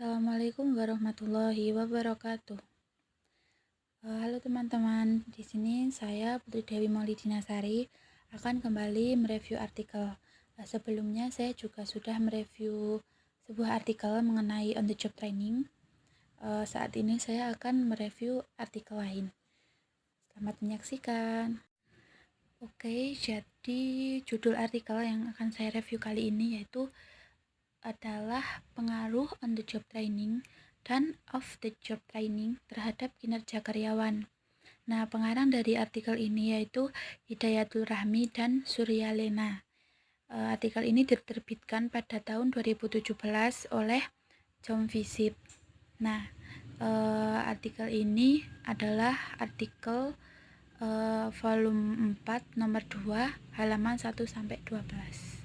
Assalamualaikum warahmatullahi wabarakatuh. Halo teman-teman, di sini saya Putri Dewi Maulidinasari akan kembali mereview artikel. Sebelumnya saya juga sudah mereview sebuah artikel mengenai on the job training. Saat ini saya akan mereview artikel lain. Selamat menyaksikan. Oke, jadi judul artikel yang akan saya review kali ini yaitu adalah pengaruh on the job training dan off the job training terhadap kinerja karyawan. Nah, pengarang dari artikel ini yaitu Hidayatul Rahmi dan Surya Lena. Artikel ini diterbitkan pada tahun 2017 oleh John Visip. Nah, artikel ini adalah artikel volume 4 nomor 2 halaman 1-12.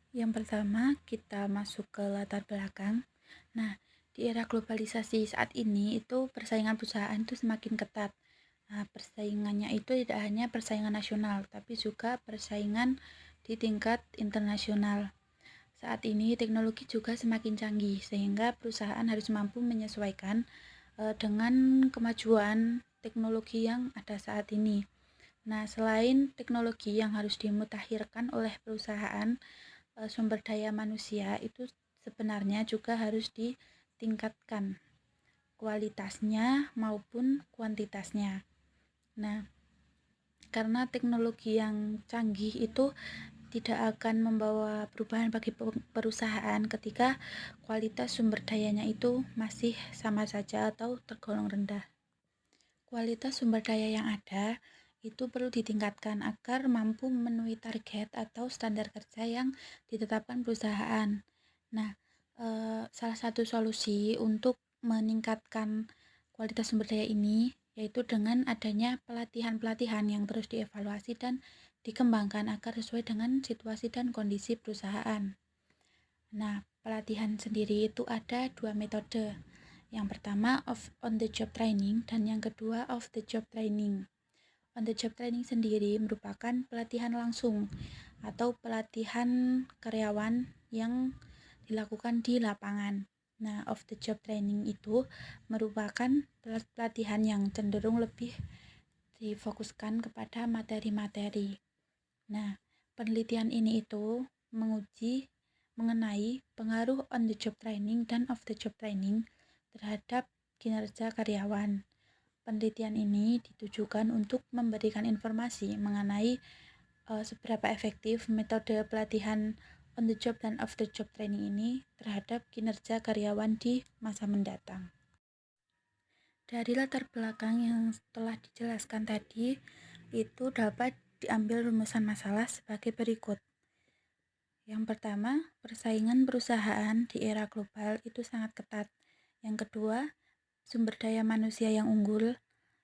Yang pertama, kita masuk ke latar belakang. Nah, di era globalisasi saat ini itu persaingan perusahaan itu semakin ketat. Nah, persaingannya itu tidak hanya persaingan nasional, tapi juga persaingan di tingkat internasional. Saat ini teknologi juga semakin canggih, sehingga perusahaan harus mampu menyesuaikan dengan kemajuan teknologi yang ada saat ini. Nah, selain teknologi yang harus dimutakhirkan oleh perusahaan, sumber daya manusia itu sebenarnya juga harus ditingkatkan kualitasnya maupun kuantitasnya. Nah, karena teknologi yang canggih itu tidak akan membawa perubahan bagi perusahaan ketika kualitas sumber dayanya itu masih sama saja atau tergolong rendah. Kualitas sumber daya yang ada itu perlu ditingkatkan agar mampu memenuhi target atau standar kerja yang ditetapkan perusahaan. Nah, salah satu solusi untuk meningkatkan kualitas sumber daya ini yaitu dengan adanya pelatihan-pelatihan yang terus dievaluasi dan dikembangkan agar sesuai dengan situasi dan kondisi perusahaan. Nah, pelatihan sendiri itu ada 2 metode. Yang pertama on the job training dan yang kedua off the job training. On the job training sendiri merupakan pelatihan langsung atau pelatihan karyawan yang dilakukan di lapangan. Nah, off the job training itu merupakan pelatihan yang cenderung lebih difokuskan kepada materi-materi. Nah, penelitian ini itu menguji mengenai pengaruh on the job training dan off the job training terhadap kinerja karyawan. Penelitian ini ditujukan untuk memberikan informasi mengenai seberapa efektif metode pelatihan on the job dan off the job training ini terhadap kinerja karyawan di masa mendatang. Dari latar belakang yang telah dijelaskan tadi, itu dapat diambil rumusan masalah sebagai berikut. Yang pertama, persaingan perusahaan di era global itu sangat ketat. Yang kedua, sumber daya manusia yang unggul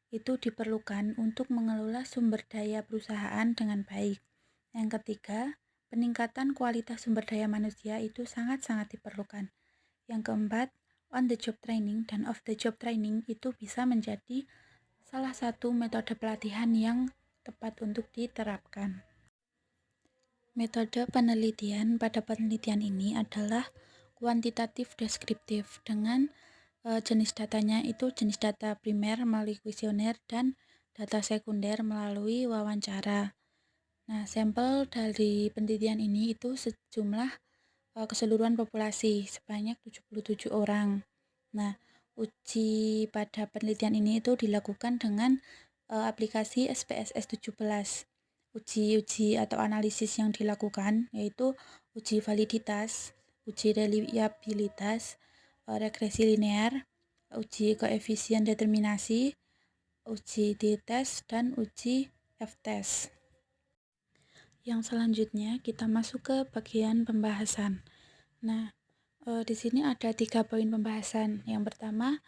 itu diperlukan untuk mengelola sumber daya perusahaan dengan baik. Yang ketiga, peningkatan kualitas sumber daya manusia itu sangat-sangat diperlukan. Yang keempat, on the job training dan off the job training itu bisa menjadi salah satu metode pelatihan yang tepat untuk diterapkan. Metode penelitian pada penelitian ini adalah kuantitatif deskriptif dengan jenis datanya itu jenis data primer melalui kuesioner dan data sekunder melalui wawancara. Nah, sampel dari penelitian ini itu sejumlah keseluruhan populasi sebanyak 77 orang. Nah, uji pada penelitian ini itu dilakukan dengan aplikasi SPSS 17. Uji atau analisis yang dilakukan yaitu uji validitas, uji reliabilitas, regresi linear, uji koefisien determinasi, uji t-test, dan uji f-test. Yang selanjutnya kita masuk ke bagian pembahasan. Nah, di sini ada 3 poin pembahasan. Yang pertama,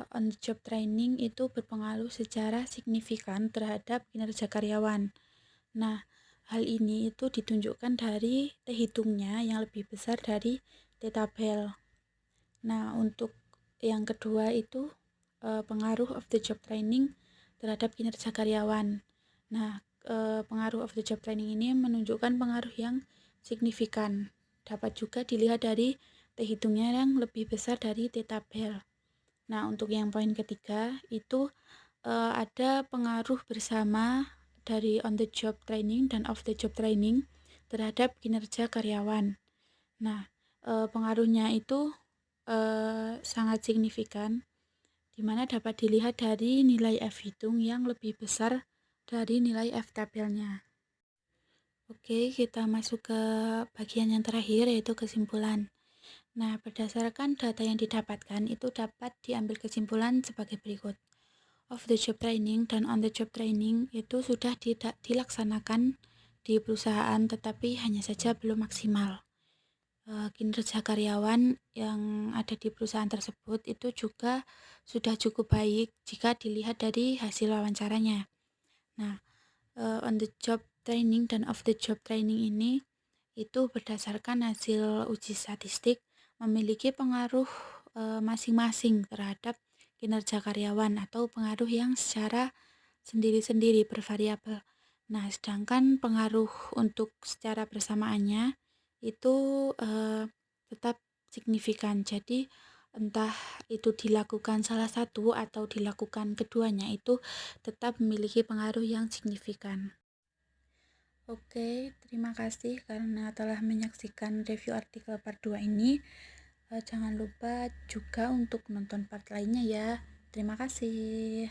on the job training itu berpengaruh secara signifikan terhadap kinerja karyawan. Nah, hal ini itu ditunjukkan dari T-hitungnya yang lebih besar dari T-tabel. Nah, untuk yang kedua itu pengaruh of the job training terhadap kinerja karyawan. Nah, pengaruh of the job training ini menunjukkan pengaruh yang signifikan. Dapat juga dilihat dari T hitungnya yang lebih besar dari T tabel. Nah, untuk yang poin ketiga itu ada pengaruh bersama dari on the job training dan off the job training terhadap kinerja karyawan. Nah, pengaruhnya itu sangat signifikan, di mana dapat dilihat dari nilai F hitung yang lebih besar dari nilai F tabelnya. Oke, kita masuk ke bagian yang terakhir, yaitu kesimpulan. Nah, berdasarkan data yang didapatkan, itu dapat diambil kesimpulan sebagai berikut. Off the job training dan on the job training itu sudah dilaksanakan di perusahaan, tetapi hanya saja belum maksimal. Kinerja karyawan yang ada di perusahaan tersebut itu juga sudah cukup baik jika dilihat dari hasil wawancaranya. Nah, on the job training dan off the job training ini itu berdasarkan hasil uji statistik memiliki pengaruh masing-masing terhadap kinerja karyawan atau pengaruh yang secara sendiri-sendiri bervariabel. Nah, sedangkan pengaruh untuk secara bersamaannya itu tetap signifikan. Jadi entah itu dilakukan salah satu atau dilakukan keduanya, itu tetap memiliki pengaruh yang signifikan. Oke, terima kasih karena telah menyaksikan review artikel part 2 ini. Jangan lupa juga untuk nonton part lainnya ya. Terima kasih.